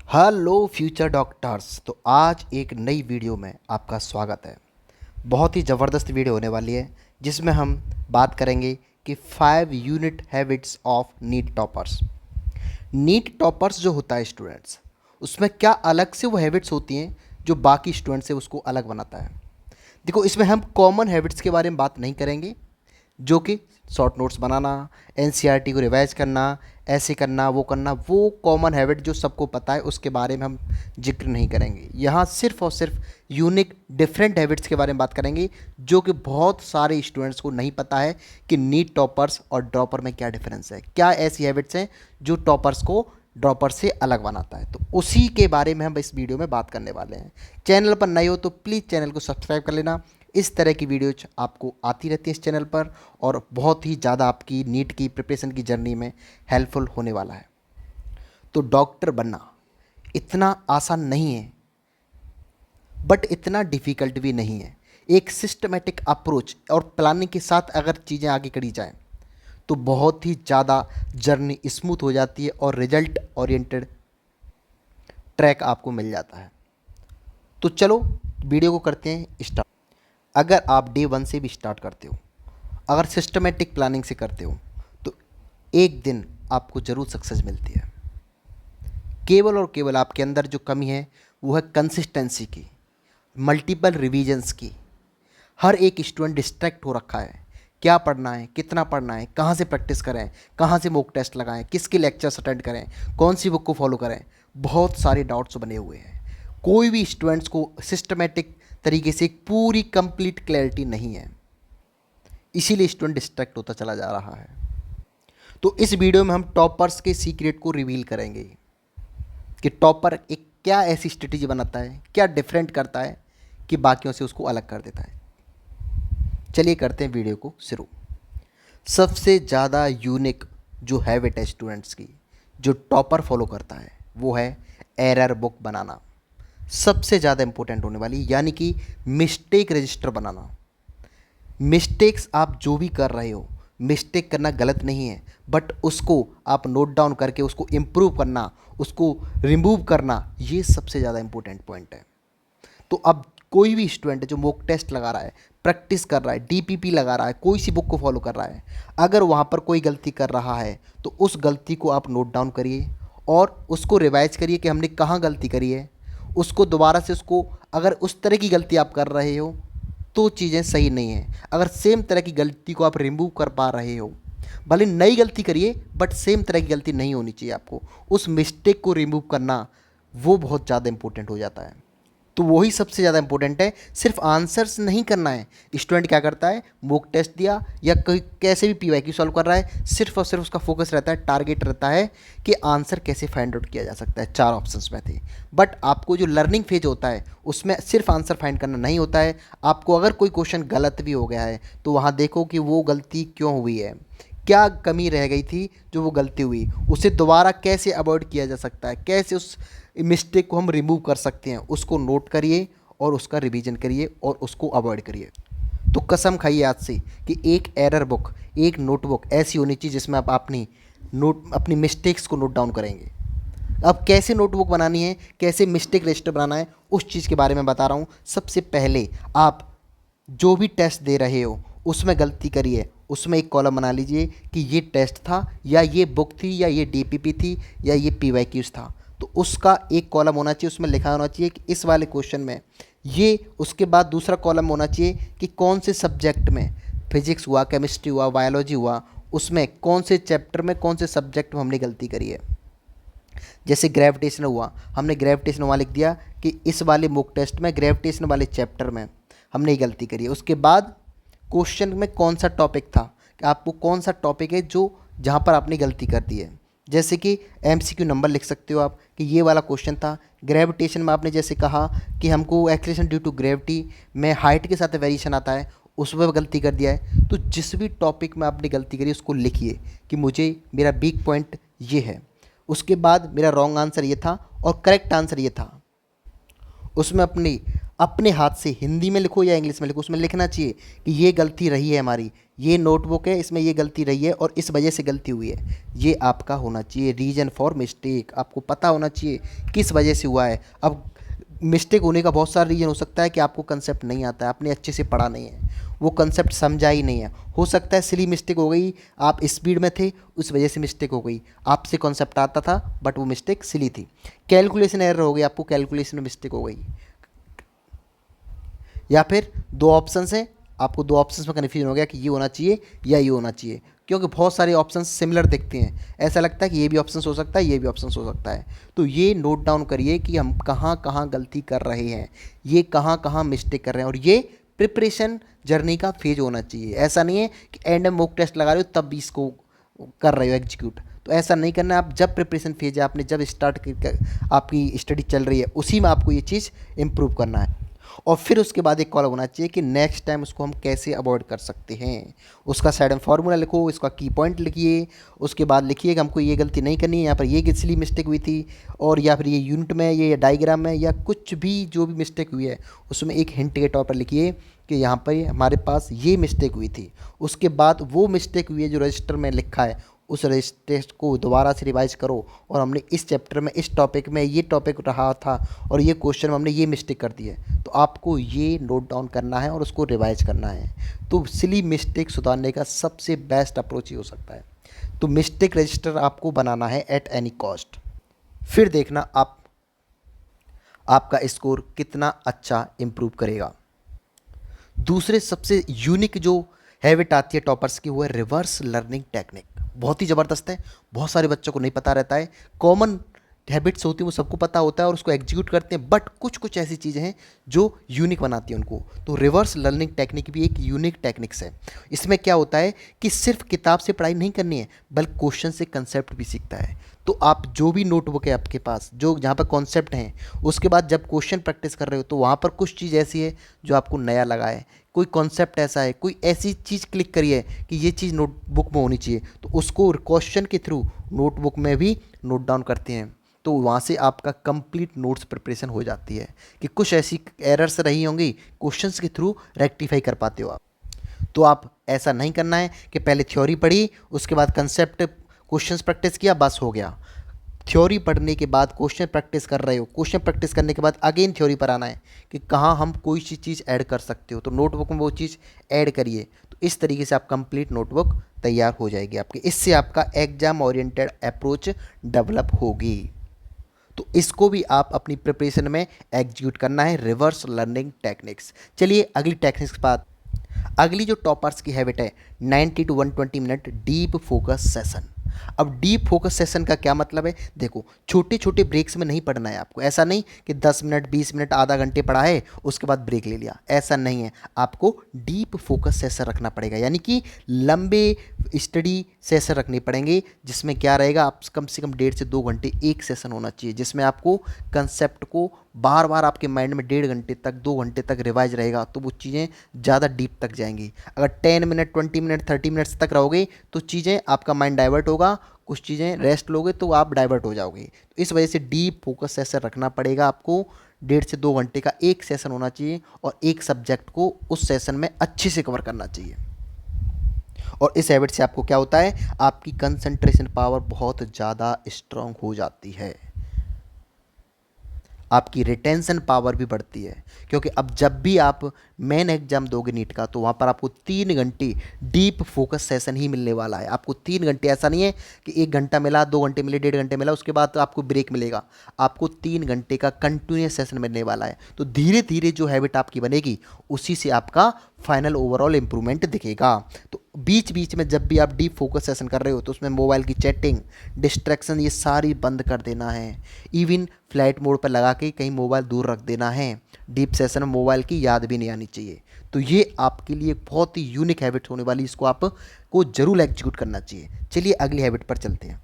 Hello future doctors. तो आज एक नई वीडियो में आपका स्वागत है। बहुत ही ज़बरदस्त वीडियो होने वाली है जिसमें हम बात करेंगे कि 5 unit habits of NEET toppers. NEET toppers जो होता है स्टूडेंट्स, उसमें क्या अलग से वो हैबिट्स होती हैं जो बाकी स्टूडेंट से उसको अलग बनाता है। देखो, इसमें हम कॉमन हैबिट्स के बारे में बात नहीं करेंगे, जो कि शॉर्ट नोट्स बनाना, एनसीईआरटी को रिवाइज करना, ऐसे करना, वो कॉमन हैबिट जो सबको पता है उसके बारे में हम जिक्र नहीं करेंगे। यहाँ सिर्फ और सिर्फ यूनिक डिफरेंट हैबिट्स के बारे में बात करेंगे जो कि बहुत सारे स्टूडेंट्स को नहीं पता है कि नीट टॉपर्स और ड्रॉपर में क्या डिफरेंस है, क्या ऐसी हैबिट्स हैं जो टॉपर्स को ड्रॉपर से अलग बनाता है। तो उसी के बारे में हम इस वीडियो में बात करने वाले हैं। चैनल पर नए हो तो प्लीज़ चैनल को सब्सक्राइब कर लेना। इस तरह की वीडियोज आपको आती रहती है इस चैनल पर और बहुत ही ज़्यादा आपकी नीट की प्रिपरेशन की जर्नी में हेल्पफुल होने वाला है। तो डॉक्टर बनना इतना आसान नहीं है, बट इतना डिफ़िकल्ट भी नहीं है। एक सिस्टमेटिक अप्रोच और प्लानिंग के साथ अगर चीज़ें आगे करी जाएं तो बहुत ही ज़्यादा जर्नी स्मूथ हो जाती है और रिजल्ट ओरिएंटेड ट्रैक आपको मिल जाता है। तो चलो वीडियो को करते हैं स्टार्ट। अगर आप डे 1 से भी स्टार्ट करते हो, अगर सिस्टमेटिक प्लानिंग से करते हो, तो एक दिन आपको ज़रूर सक्सेस मिलती है। केवल और केवल आपके अंदर जो कमी है वो है कंसिस्टेंसी की, मल्टीपल रिवीजन्स की। हर एक स्टूडेंट डिस्ट्रैक्ट हो रखा है, क्या पढ़ना है, कितना पढ़ना है, कहाँ से प्रैक्टिस करें, कहाँ से मॉक टेस्ट लगाएं, किसके लेक्चर्स अटेंड करें, कौन सी बुक को फॉलो करें। बहुत सारे डाउट्स बने हुए हैं। कोई भी स्टूडेंट्स को सिस्टमेटिक तरीके से एक पूरी कंप्लीट क्लैरिटी नहीं है, इसीलिए स्टूडेंट डिस्ट्रैक्ट होता चला जा रहा है। तो इस वीडियो में हम टॉपर्स के सीक्रेट को रिवील करेंगे कि टॉपर एक क्या ऐसी स्ट्रेटेजी बनाता है, क्या डिफरेंट करता है कि बाकियों से उसको अलग कर देता है। चलिए करते हैं वीडियो को शुरू। सबसे ज़्यादा यूनिक जो हैबिट है स्टूडेंट्स की, जो टॉपर फॉलो करता है, वो है एरर बुक बनाना। सबसे ज़्यादा इंपॉर्टेंट होने वाली, यानी कि मिस्टेक रजिस्टर बनाना। मिस्टेक्स आप जो भी कर रहे हो, मिस्टेक करना गलत नहीं है, बट उसको आप नोट डाउन करके उसको इम्प्रूव करना, उसको रिमूव करना, ये सबसे ज़्यादा इंपॉर्टेंट पॉइंट है। तो अब कोई भी स्टूडेंट जो मॉक टेस्ट लगा रहा है, प्रैक्टिस कर रहा है, डीपीपी लगा रहा है, कोई सी बुक को फॉलो कर रहा है, अगर वहाँ पर कोई गलती कर रहा है तो उस गलती को आप नोट डाउन करिए और उसको रिवाइज करिए कि हमने कहाँ गलती करी है। उसको दोबारा से उसको, अगर उस तरह की गलती आप कर रहे हो तो चीज़ें सही नहीं हैं। अगर सेम तरह की गलती को आप रिमूव कर पा रहे हो, भले नई गलती करिए बट सेम तरह की गलती नहीं होनी चाहिए आपको, उस मिस्टेक को रिमूव करना वो बहुत ज़्यादा इंपॉर्टेंट हो जाता है। तो वही सबसे ज़्यादा इंपॉर्टेंट है। सिर्फ आंसर्स नहीं करना है। स्टूडेंट क्या करता है, मॉक टेस्ट दिया या कोई कैसे भी पीवाईक्यू सॉल्व कर रहा है, सिर्फ और सिर्फ उसका फोकस रहता है, टारगेट रहता है कि आंसर कैसे फाइंड आउट किया जा सकता है। 4 ऑप्शंस में थे, बट आपको जो लर्निंग फेज होता है उसमें सिर्फ आंसर फाइंड करना नहीं होता है। आपको अगर कोई क्वेश्चन गलत भी हो गया है तो वहाँ देखो कि वो गलती क्यों हुई है, क्या कमी रह गई थी जो वो गलती हुई, उसे दोबारा कैसे अवॉइड किया जा सकता है, कैसे उस मिस्टेक को हम रिमूव कर सकते हैं, उसको नोट करिए और उसका रिवीजन करिए और उसको अवॉइड करिए। तो कसम खाइए आज से कि एक एरर बुक, एक नोटबुक ऐसी होनी चाहिए जिसमें आप अपनी मिस्टेक्स को नोट डाउन करेंगे। अब कैसे नोटबुक बनानी है, कैसे मिस्टेक रजिस्टर बनाना है, उस चीज़ के बारे में बता रहा हूँ। सबसे पहले आप जो भी टेस्ट दे रहे हो उसमें गलती करिए, उसमें एक कॉलम बना लीजिए कि ये टेस्ट था या ये बुक थी या ये डीपीपी थी या ये पीवाईक्यूज था। तो उसका एक कॉलम होना चाहिए, उसमें लिखा होना चाहिए कि इस वाले क्वेश्चन में ये। उसके बाद दूसरा कॉलम होना चाहिए कि कौन से सब्जेक्ट में, फिजिक्स हुआ, केमिस्ट्री हुआ, बायोलॉजी हुआ, उसमें कौन से चैप्टर में, कौन से सब्जेक्ट में हमने गलती करी है। जैसे ग्रेविटेशन हुआ, हमने ग्रेविटेशन वहाँ लिख दिया कि इस वाले मॉक टेस्ट में ग्रेविटेशन वाले चैप्टर में हमने ये गलती करी है। उसके बाद क्वेश्चन में कौन सा टॉपिक था, कि आपको कौन सा टॉपिक है जो जहाँ पर आपने गलती कर दी है। जैसे कि एमसीक्यू नंबर लिख सकते हो आप कि ये वाला क्वेश्चन था ग्रेविटेशन में, आपने जैसे कहा कि हमको एक्सेलरेशन ड्यू टू ग्रेविटी में हाइट के साथ वेरिएशन आता है, उसमें गलती कर दिया है। तो जिस भी टॉपिक में आपने गलती करी उसको लिखिए कि मुझे मेरा वीक पॉइंट ये है, उसके बाद मेरा रॉन्ग आंसर ये था और करेक्ट आंसर ये था। उसमें अपनी अपने हाथ से हिंदी में लिखो या इंग्लिश में लिखो, उसमें लिखना चाहिए कि ये गलती रही है हमारी, ये नोटबुक है, इसमें ये गलती रही है और इस वजह से गलती हुई है। ये आपका होना चाहिए रीज़न फॉर मिस्टेक, आपको पता होना चाहिए किस वजह से हुआ है। अब मिस्टेक होने का बहुत सारा रीज़न हो सकता है कि आपको कंसेप्ट नहीं आता है, आपने अच्छे से पढ़ा नहीं है, वो कंसेप्ट समझा ही नहीं है। हो सकता है सिली मिस्टेक हो गई, आप स्पीड में थे उस वजह से मिस्टेक हो गई, आपसे कॉन्सेप्ट आता था बट वो मिस्टेक सिली थी। कैलकुलेशन एरर हो गई, आपको कैलकुलेशन में मिस्टेक हो गई। या फिर दो ऑप्शंस हैं, आपको दो ऑप्शंस में कन्फ्यूजन हो गया कि ये होना चाहिए या ये होना चाहिए, क्योंकि बहुत सारे ऑप्शंस सिमिलर दिखते हैं, ऐसा लगता है कि ये भी ऑप्शन हो सकता है, ये भी ऑप्शन हो सकता है। तो ये नोट डाउन करिए कि हम कहाँ कहाँ गलती कर रहे हैं, ये कहाँ कहाँ मिस्टेक कर रहे हैं। और ये प्रिपरेशन जर्नी का फेज होना चाहिए। ऐसा नहीं है कि एंड में मॉक टेस्ट लगा रहे हो तब भी इसको कर रहे हो एग्जीक्यूट, तो ऐसा नहीं करना है। आप जब प्रिपरेशन फेज है, आपने जब आपकी स्टडी चल रही है, उसी में आपको ये चीज़ इम्प्रूव करना है। और फिर उसके बाद एक कॉल होना चाहिए कि नेक्स्ट टाइम उसको हम कैसे अवॉइड कर सकते हैं। उसका साइड में फार्मूला लिखो, इसका की पॉइंट लिखिए, उसके बाद लिखिए कि हमको ये गलती नहीं करनी है, यहाँ पर ये इसलिए मिस्टेक हुई थी, और या फिर ये यूनिट में, ये डायग्राम में, या कुछ भी जो भी मिस्टेक हुई है उसमें एक हिंट के तौर पर लिखिए कि यहाँ पर हमारे पास ये मिस्टेक हुई थी। उसके बाद वो मिस्टेक हुई है जो रजिस्टर में लिखा है, उस टेस्ट को दोबारा से रिवाइज करो, और हमने इस चैप्टर में इस टॉपिक में ये टॉपिक रहा था और ये क्वेश्चन में हमने ये मिस्टेक कर दी है, तो आपको ये नोट डाउन करना है और उसको रिवाइज करना है। तो सिली मिस्टेक सुधारने का सबसे बेस्ट अप्रोच ही हो सकता है। तो मिस्टेक रजिस्टर आपको बनाना है एट एनी कॉस्ट, फिर देखना आपका स्कोर कितना अच्छा इम्प्रूव करेगा। दूसरे सबसे यूनिक जो हैबिट आती है टॉपर्स की, वो है रिवर्स लर्निंग टेक्निक। बहुत ही ज़बरदस्त है, बहुत सारे बच्चों को नहीं पता रहता है। कॉमन हैबिट्स होती हैं वो सबको पता होता है और उसको एग्जीक्यूट करते हैं, बट कुछ कुछ ऐसी चीज़ें हैं जो यूनिक बनाती हैं उनको। तो रिवर्स लर्निंग टेक्निक भी एक यूनिक टेक्निक्स है। इसमें क्या होता है कि सिर्फ किताब से पढ़ाई नहीं करनी है, बल्कि क्वेश्चन से कंसेप्ट भी सीखता है। तो आप जो भी नोटबुक है आपके पास, जो जहाँ पर कॉन्सेप्ट हैं, उसके बाद जब क्वेश्चन प्रैक्टिस कर रहे हो तो वहाँ पर कुछ चीज़ ऐसी है जो आपको नया लगा है, कोई कॉन्सेप्ट ऐसा है, कोई ऐसी चीज़ क्लिक करी है कि ये चीज़ नोटबुक में होनी चाहिए, तो उसको क्वेश्चन के थ्रू नोटबुक में भी नोट डाउन करते हैं। तो वहाँ से आपका कंप्लीट नोट्स प्रिपरेशन हो जाती है कि कुछ ऐसी एरर्स रही होंगी, क्वेश्चंस के थ्रू रेक्टिफाई कर पाते हो आप। तो आप ऐसा नहीं करना है कि पहले थ्योरी पढ़ी, उसके बाद कंसेप्ट क्वेश्चंस प्रैक्टिस किया, बस हो गया। थ्योरी पढ़ने के बाद क्वेश्चन प्रैक्टिस कर रहे हो, क्वेश्चन प्रैक्टिस करने के बाद अगेन थ्योरी पर आना है कि कहाँ हम कोई सी चीज़ ऐड कर सकते हो, तो नोटबुक में वो चीज़ ऐड करिए। तो इस तरीके से आप कंप्लीट नोटबुक तैयार हो जाएगी आपकी। इससे आपका एग्जाम ओरिएंटेड अप्रोच डेवलप होगी। तो इसको भी आप अपनी प्रिपरेशन में एग्जीक्यूट करना है, रिवर्स लर्निंग टेक्निक्स। चलिए अगली टेक्निक्स के बाद, अगली जो टॉपर्स की हैबिट है 90 to 120 minute deep focus session. अब डीप फोकस सेशन का क्या मतलब है, देखो छोटे छोटे ब्रेक्स में नहीं पढ़ना है आपको। ऐसा नहीं कि 10 मिनट 20 मिनट आधा घंटे पढ़ा है उसके बाद ब्रेक ले लिया, ऐसा नहीं है। आपको डीप फोकस सेशन रखना पड़ेगा, यानी कि लंबे स्टडी सेशन रखने पड़ेंगे, जिसमें क्या रहेगा, आप कम से कम 1.5 से 2 घंटे एक सेशन होना चाहिए, जिसमें आपको कंसेप्ट को बार बार आपके माइंड में 1.5 घंटे तक 2 घंटे तक रिवाइज रहेगा, तो वो चीज़ें ज़्यादा डीप तक जाएंगी। अगर 10 मिनट 20 मिनट 30 मिनट्स तक रहोगे तो चीज़ें आपका माइंड डाइवर्ट होगा, कुछ चीज़ें रेस्ट लोगे तो आप डाइवर्ट हो जाओगे। तो इस वजह से डीप फोकस सेशन रखना पड़ेगा आपको। 1.5 से 2 घंटे का एक सेशन होना चाहिए और एक सब्जेक्ट को उस सेशन में अच्छे से कवर करना चाहिए। और इस हैबिट से आपको क्या होता है, आपकी कंसंट्रेशन पावर बहुत ज़्यादा स्ट्रांग हो जाती है, आपकी रिटेंशन पावर भी बढ़ती है। क्योंकि अब जब भी आप मेन एग्जाम दोगे नीट का, तो वहाँ पर आपको 3 घंटे डीप फोकस सेशन ही मिलने वाला है। आपको 3 घंटे, ऐसा नहीं है कि 1 घंटा मिला, 2 घंटे मिले, 1.5 घंटे मिला, उसके बाद तो आपको ब्रेक मिलेगा। आपको 3 घंटे का कंटिन्यूस सेशन मिलने वाला है। तो धीरे धीरे जो हैबिट आपकी बनेगी, उसी से आपका फाइनल ओवरऑल इंप्रूवमेंट दिखेगा। तो बीच बीच में जब भी आप डीप फोकस सेशन कर रहे हो, तो उसमें मोबाइल की चैटिंग, डिस्ट्रैक्शन, ये सारी बंद कर देना है। इवन फ्लाइट मोड पर लगा के कहीं मोबाइल दूर रख देना है। डीप सेशन में मोबाइल की याद भी नहीं आनी चाहिए। तो ये आपके लिए बहुत ही यूनिक हैबिट होने वाली, इसको आपको जरूर एग्जीक्यूट करना चाहिए। चलिए अगली हैबिट पर चलते हैं।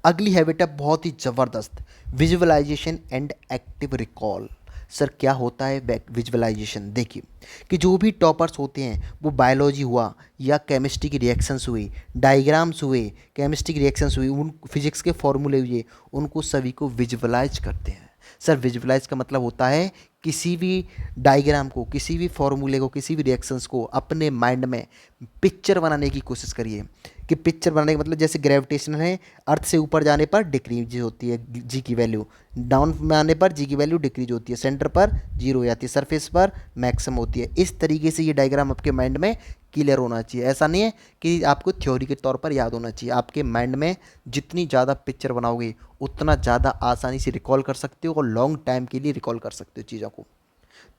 अगली हैबिट है बहुत ही ज़बरदस्त, visualisation and active recall. Sir क्या होता है विजुअलाइजेशन? देखिए कि जो भी टॉपर्स होते हैं, वो बायोलॉजी हुआ या केमिस्ट्री की रिएक्शंस हुई, डायग्राम्स हुए, केमिस्ट्री की रिएक्शंस हुई, उन फिजिक्स के फॉर्मूले हुए, उनको सभी को विजुअलाइज करते हैं। सर विजुअलाइज का मतलब होता है किसी भी डायग्राम को, किसी भी फॉर्मूले को, किसी भी रिएक्शंस को अपने माइंड में पिक्चर बनाने की कोशिश करिए। कि पिक्चर बनाने का मतलब जैसे ग्रेविटेशन है, अर्थ से ऊपर जाने पर डिक्रीज होती है जी की वैल्यू, डाउन में आने पर जी की वैल्यू डिक्रीज होती है, सेंटर पर जीरो हो जाती है, सरफेस पर मैक्सिमम होती है। इस तरीके से ये डायग्राम आपके माइंड में क्लियर होना चाहिए। ऐसा नहीं है कि आपको थ्योरी के तौर पर याद होना चाहिए। आपके माइंड में जितनी ज़्यादा पिक्चर बनाओगे उतना ज़्यादा आसानी से रिकॉल कर सकते हो और लॉन्ग टाइम के लिए रिकॉल कर सकते हो चीज़ों को।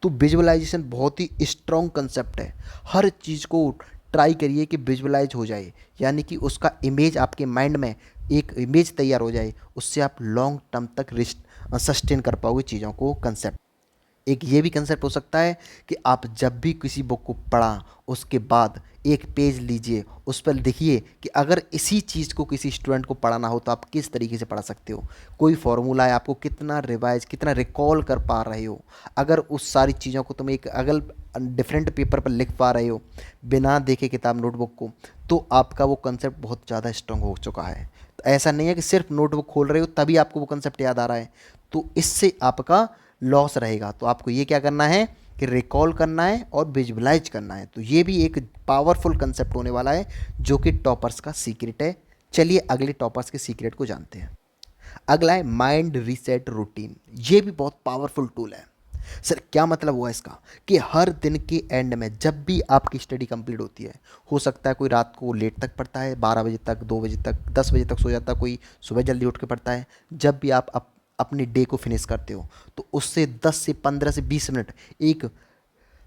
तो विजुअलाइजेशन बहुत ही स्ट्रॉन्ग कंसेप्ट है। हर चीज़ को ट्राई करिए कि विजुअलाइज हो जाए, यानी कि उसका इमेज आपके माइंड में एक इमेज तैयार हो जाए। उससे आप लॉन्ग टर्म तक सस्टेन कर पाओगे चीज़ों को, कंसेप्ट। एक ये भी कंसेप्ट हो सकता है कि आप जब भी किसी बुक को पढ़ा उसके बाद एक पेज लीजिए, उस पर देखिए कि अगर इसी चीज़ को किसी स्टूडेंट को पढ़ाना हो तो आप किस तरीके से पढ़ा सकते हो। कोई फॉर्मूला है, आपको कितना रिवाइज, कितना रिकॉल कर पा रहे हो। अगर उस सारी चीज़ों को तुम एक अगल डिफरेंट पेपर पर लिख पा रहे हो बिना देखे किताब नोटबुक को, तो आपका वो कंसेप्ट बहुत ज़्यादा स्ट्रांग हो चुका है। तो ऐसा नहीं है कि सिर्फ नोटबुक खोल रहे हो तभी आपको वो कंसेप्ट याद आ रहा है, तो इससे आपका लॉस रहेगा। तो आपको ये क्या करना है कि रिकॉल करना है और विजुअलाइज करना है। तो ये भी एक पावरफुल कंसेप्ट होने वाला है जो कि टॉपर्स का सीक्रेट है। चलिए अगले टॉपर्स के सीक्रेट को जानते हैं। अगला है माइंड रीसेट रूटीन। ये भी बहुत पावरफुल टूल है। सर क्या मतलब हुआ इसका कि हर दिन के एंड में जब भी आपकी स्टडी कंप्लीट होती है, हो सकता है कोई रात को लेट तक पढ़ता है, 12 बजे तक, 2 बजे तक, 10 बजे तक सो जाता है, कोई सुबह जल्दी उठ के पढ़ता है। जब भी आप अपने डे को फिनिश करते हो तो उससे 10 से 15 से 20 मिनट एक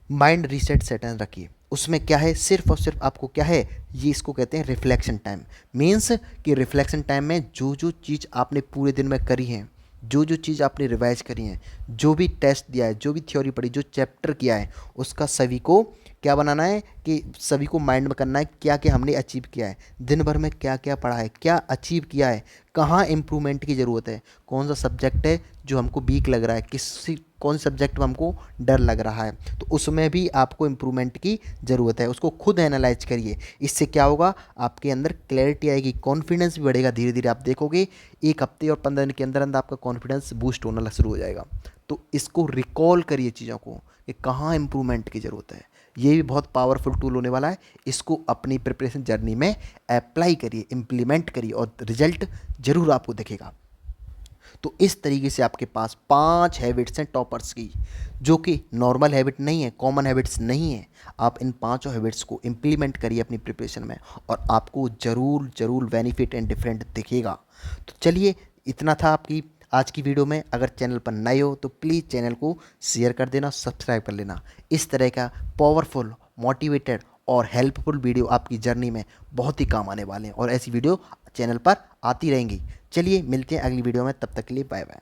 माइंड रीसेट सेशन रखिए। उसमें क्या है, सिर्फ और सिर्फ आपको क्या है, ये इसको कहते हैं रिफ्लेक्शन टाइम। मीन्स कि रिफ्लेक्शन टाइम में जो जो चीज़ आपने पूरे दिन में करी है, जो जो चीज़ आपने रिवाइज करी है, जो भी टेस्ट दिया है, जो भी थ्योरी पढ़ी, जो चैप्टर किया है, उसका सभी को क्या बनाना है कि सभी को माइंड में करना है क्या क्या हमने अचीव किया है, दिन भर में क्या क्या पढ़ा है, क्या अचीव किया है, कहाँ इम्प्रूवमेंट की ज़रूरत है, कौन सा सब्जेक्ट है जो हमको वीक लग रहा है, कौन से सब्जेक्ट में हमको डर लग रहा है, तो उसमें भी आपको इम्प्रूवमेंट की ज़रूरत है। उसको खुद एनालाइज करिए। इससे क्या होगा, आपके अंदर क्लैरिटी आएगी, कॉन्फिडेंस भी बढ़ेगा। धीरे धीरे आप देखोगे 1 हफ्ते और 15 दिन के अंदर अंदर आपका कॉन्फिडेंस बूस्ट होना शुरू हो जाएगा। तो इसको रिकॉल करिए चीज़ों को कि कहाँ इम्प्रूवमेंट की ज़रूरत है। ये भी बहुत पावरफुल टूल होने वाला है। इसको अपनी प्रिपरेशन जर्नी में अप्लाई करिए, इम्प्लीमेंट करिए और रिजल्ट ज़रूर आपको दिखेगा। तो इस तरीके से आपके पास 5 हैबिट्स हैं टॉपर्स की, जो कि नॉर्मल हैबिट नहीं है, कॉमन हैबिट्स नहीं है। आप इन 5 हैबिट्स को इम्प्लीमेंट करिए अपनी प्रिपरेशन में और आपको ज़रूर ज़रूर बेनिफिट एंड डिफरेंट दिखेगा। तो चलिए इतना था आपकी आज की वीडियो में। अगर चैनल पर नए हो तो प्लीज़ चैनल को शेयर कर देना, सब्सक्राइब कर लेना। इस तरह का पावरफुल, मोटिवेटेड और हेल्पफुल वीडियो आपकी जर्नी में बहुत ही काम आने वाले हैं और ऐसी वीडियो चैनल पर आती रहेंगी। चलिए मिलते हैं अगली वीडियो में, तब तक के लिए बाय बाय।